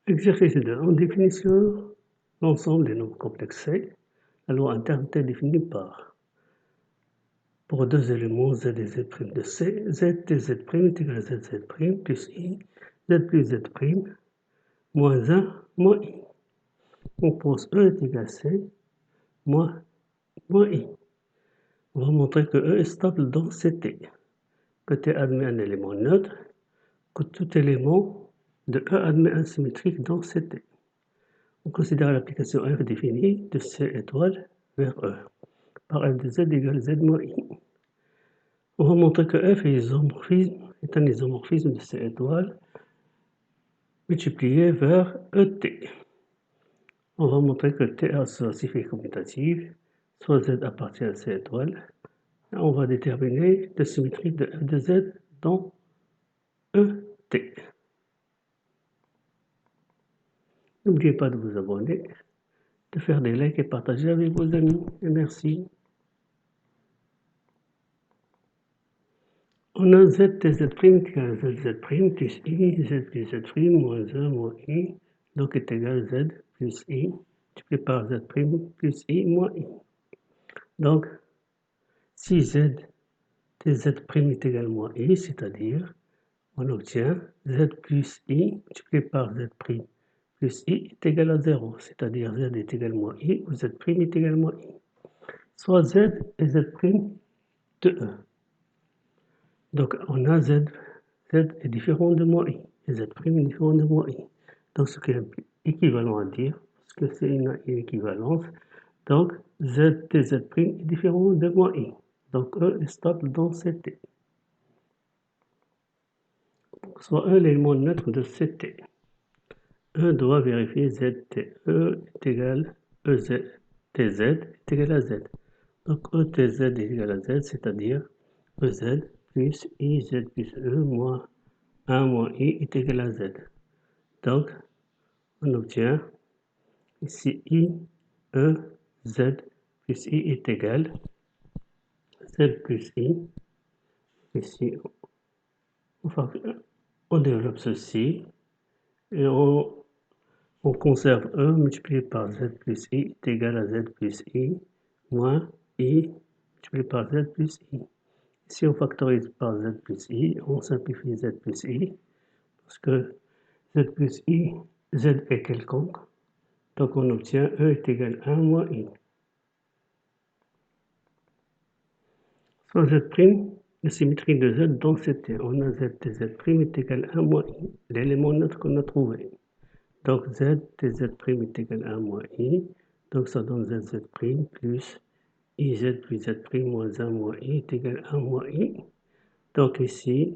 Exercice 2. En définition l'ensemble des nombres complexes C, la loi interne est définie par, pour deux éléments z et z' de C, z dz' est égal à zz' plus i, z plus z' moins 1 moins i. On pose E est égal à C moins i. On va montrer que E est stable dans Ct, que T admet un élément neutre, que tout élément de E admet un symétrique dans Ct. On considère l'application f définie de C étoile vers E par f de z égale z moins i. On va montrer que f est un isomorphisme de C étoile multiplié vers ET. On va montrer que T associatif est commutatif, soit Z appartient à C étoile. Et on va déterminer le symétrique de f de z dans ET. N'oubliez pas de vous abonner, de faire des likes et partager avec vos amis. Et merci. On a z tz' égale à zz' plus i, z plus z' moins 1 moins i, donc est égal à z plus i, multiplié par z' plus i moins i. Donc, si z tz' est égal à moins i, c'est-à-dire, on obtient z plus i multiplié par z' plus i est égal à 0, c'est-à-dire z est égal à moins i ou z' est égal à moins i. Soit z et z' de E. Donc, on a z est différent de moins i, et z' est différent de moins i. Donc, ce qui est équivalent à dire, parce que c'est une équivalence, donc z tz' est différent de moins i. Donc, E est stable dans Ct. Soit E l'élément neutre de Ct. E doit vérifier ZT. E est égal à EZ, TZ est égal à Z. Donc ETZ est égal à Z, c'est-à-dire EZ plus IZ plus E moins 1 moins I est égal à Z. Donc on obtient ici I, E, Z plus I est égal à Z plus I. Ici on développe ceci et on conserve E multiplié par Z plus I est égal à Z plus I moins I multiplié par Z plus I. Ici, on factorise par Z plus I, on simplifie Z plus I, parce que Z plus I, Z est quelconque, donc on obtient E est égal à 1 moins I. Soit Z', la symétrie de Z dans Ct, on a Z tz' est égal à 1 moins I, l'élément neutre qu'on a trouvé. Donc Z tz' est égal à 1 moins I, donc ça donne ZZ' plus IZ plus Z' moins 1 moins I est égal à 1 moins I. Donc ici,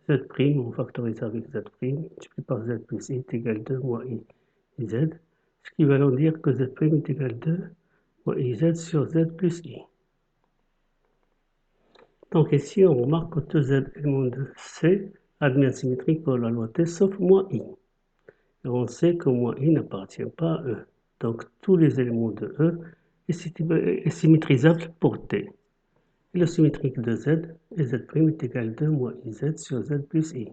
Z', on factorise avec Z', multiplié par Z plus I est égal à 2 moins I Z, ce qui va dire que Z' est égal à 2 moins IZ sur Z plus I. Donc ici, on remarque que tous Z éléments de C admet un symétrique pour la loi T sauf moins I. Et on sait que moins I n'appartient pas à E. Donc tous les éléments de E est symétrisable pour T. Et le symétrique de Z et Z' est égal à 2 moins IZ sur Z plus I.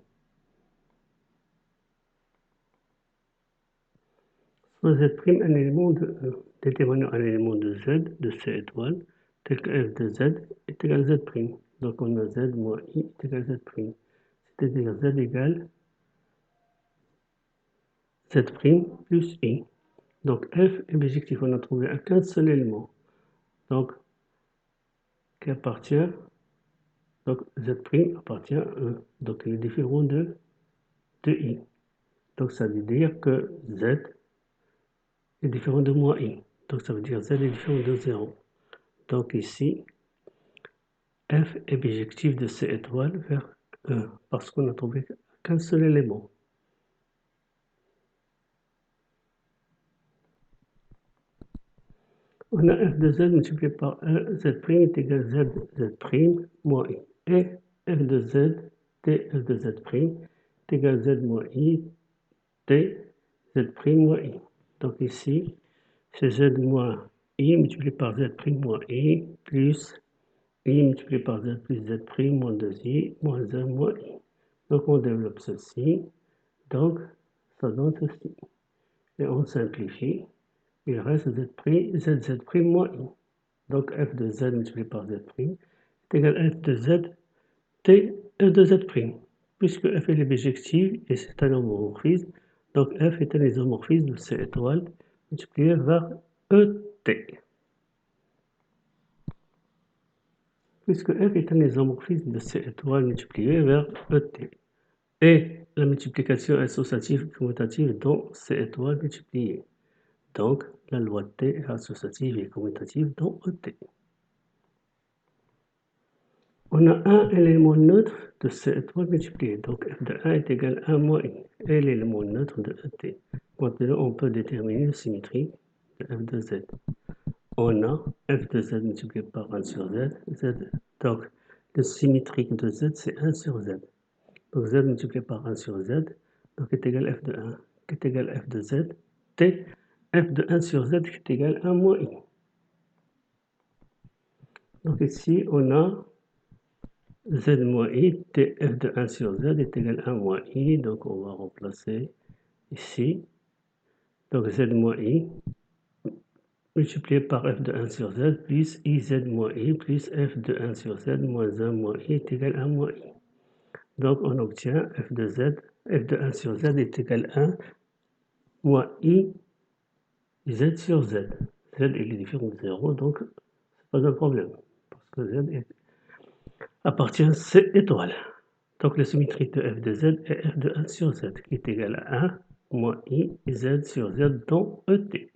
Soit Z' un élément de E. Déterminons un élément de Z de C étoile, tel que f de Z est égal à Z'. Donc on a Z moins I est égal à Z'. C'est-à-dire Z égale Z' plus I. Donc f est bijectif, on a trouvé qu'un seul élément. Donc qui appartient, donc Z' appartient à E. Donc il est différent de I. Donc ça veut dire que Z est différent de moins I. Donc ça veut dire Z est différent de 0. Donc ici, F est bijectif de C étoile vers E, parce qu'on n'a trouvé qu'un seul élément. On a F de Z multiplié par E, Z' est égal à Z' moins I. Et F de Z, T, F de Z' est égal à Z moins I, T, Z' moins I. Donc ici, c'est Z moins I multiplié par Z' moins I, plus I multiplié par Z plus Z' moins 2I, moins 1 moins I. Donc on développe ceci, donc ça donne ceci. et on simplifie. Il reste ZZ' moins I. Donc f de z multiplié par z' est égal à f de z t f de z'. Puisque f est bijective et c'est un homomorphisme, donc f est un isomorphisme de C étoile multiplié par ET. Puisque f est un isomorphisme de C étoile multiplié par ET. Et la multiplication associative commutative dans C étoile multipliée. Donc, la loi de T est associative et commutative dans ET. On a un élément neutre de C étoile multiplié. Donc, f de 1 est égal à 1 moins I. Et l'élément neutre de ET. Maintenant, on peut déterminer la symétrie de f de z. On a f de z multiplié par 1 sur z. Donc, le symétrique de z, c'est 1 sur z. Donc, z multiplié par 1 sur z, donc est égal à f de 1, qui est égal à f de z, t, f de 1 sur z, qui est égal à 1 moins I. Donc, ici, on a z moins I, t, f de 1 sur z est égal à 1 moins I. Donc, on va remplacer ici. Donc, z moins I multiplié par f de 1 sur z plus iz moins I plus f de 1 sur z moins 1 moins I est égal à 1 moins I. Donc, on obtient f de 1 sur z est égal à 1 moins I z sur z. Z il est différent de 0, donc c'est pas un problème. Parce que z appartient à C étoile. Donc la symétrie de f de z est f de 1 sur z, qui est égal à 1 moins I z sur z dans ET.